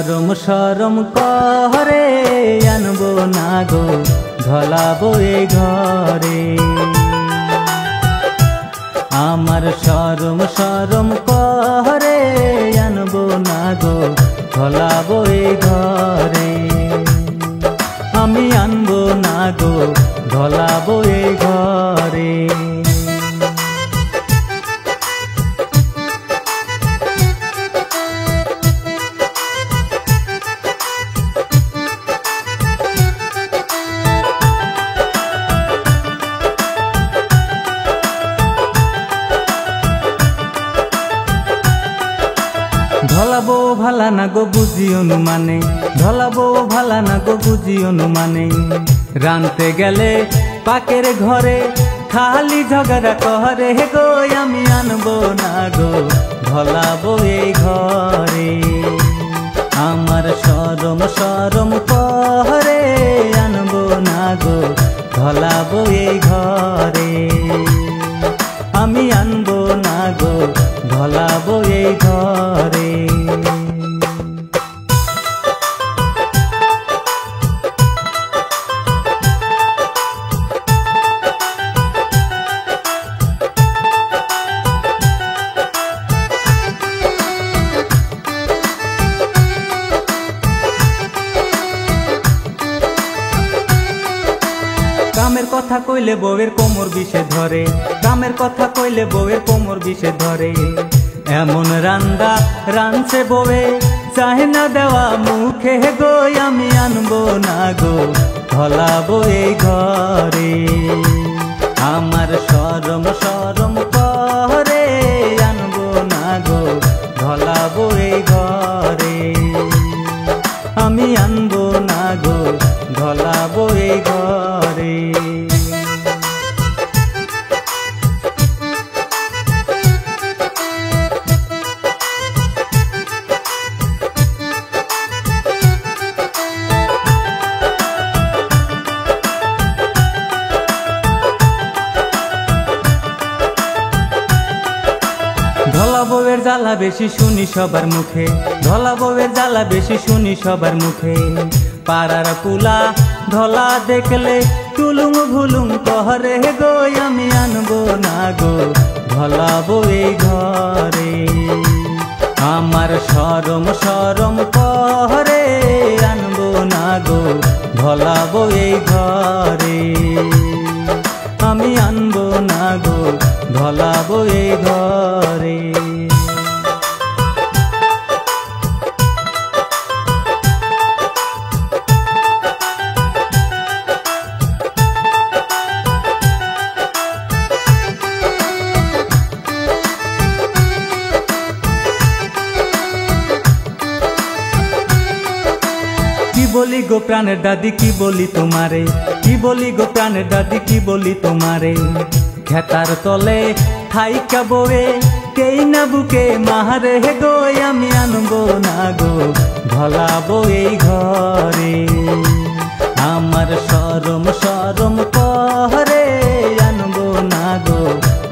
শরম শরম করে আনবো না গো ঢলাবো এই ঘরে। আমার শরম শরম করে আনবো না গো ঢলাবো এই ঘরে। আমি আনবো না গো ঢলাবো এই ঘরে। ঢলাবো ভালা না গো বুঝি অনুমানে, ঢলাবো ভালা না গো বুঝি অনুমানে। রানতে গেলে পাকের ঘরে খালি ঝগড়া করে গো। আমি আনবো না গো ঢলাবো এই ঘরে। আমার শরম শরম করে আনবো না গো ঢলাবো এই ঘরে। আমি আনবো না গো ঢলাবো এই ঘরে। কামের কথা কইলে বউয়ের কোমর বিষে ধরে, কামের কথা কইলে বউয়ের কোমর বিষে ধরে। এমন রান্দা রানছে বউয়ে চাহে না দেওয়া মুখে গো। আমি আনবো না গো ঢলাবো এই ঘরে। আমার শরম শরম করে আনবো না গো ঢলাবো এই ঘরে। আমি আনবো না গো ঢলাবো এই ঘরে। ঢলা বউয়ের জ্বালা বেশি শুনি সবার মুখে, ঢলা বউয়ের জ্বালা বেশি শুনি সবার মুখে। পাড়ার পুলা ঢলা দেখলে টুলুং ভুলুং করে গো। আমি আনবো না গো ঢলাবো এই ঘরে। আমার শরম শরম করে আনবো না গো ঢলাবো এই ঘরে। আমি আনবো না গো ঢলাবো এই ঘরে। কি বলি গো প্রাণের দাদি কি বলি তোমারে, কি বলি গো প্রাণের দাদি কি বলি তোমারে। খেতার তলে থাইকা বউয়ে কেই না বুকে মারে গো। আমি আনবো না গো ঢলাবো এই ঘরে। আমার শরম শরম করে আনবো না গো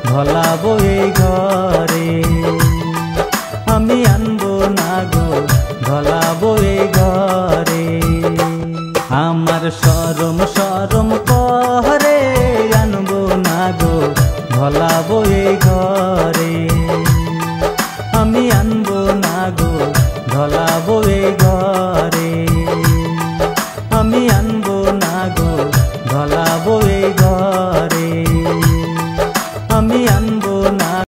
ঢলাবো এই ঘরে। আমি আনবো না গো ঢলাবো এই ঘরে। আমার শরম শরম করে আনবো না গো ঢলাবো এই ঘরে।